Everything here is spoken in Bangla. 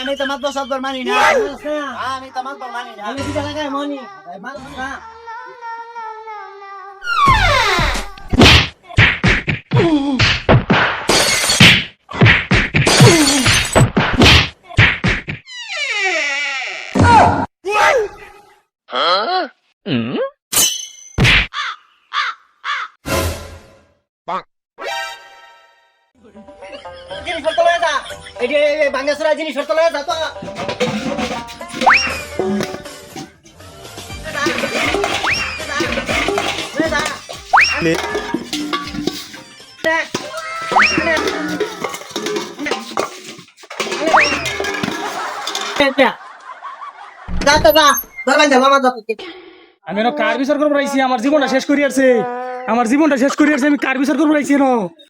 আমি তো মাতবো শব্দ মানি না, আমি তো মাতবো মানি না, আমি দিতে লাগাই মনি মাতবো না। জিনিস ফেলতে লয়ে যা, এই যে বাঙ্গাসরা জিনিস ফেলতে লয়ে যা তো। আমি কার বিচার করবো রাইছি, আমার জীবনটা শেষ করি আসছে, আমি কার বিচার করবো রাইছি।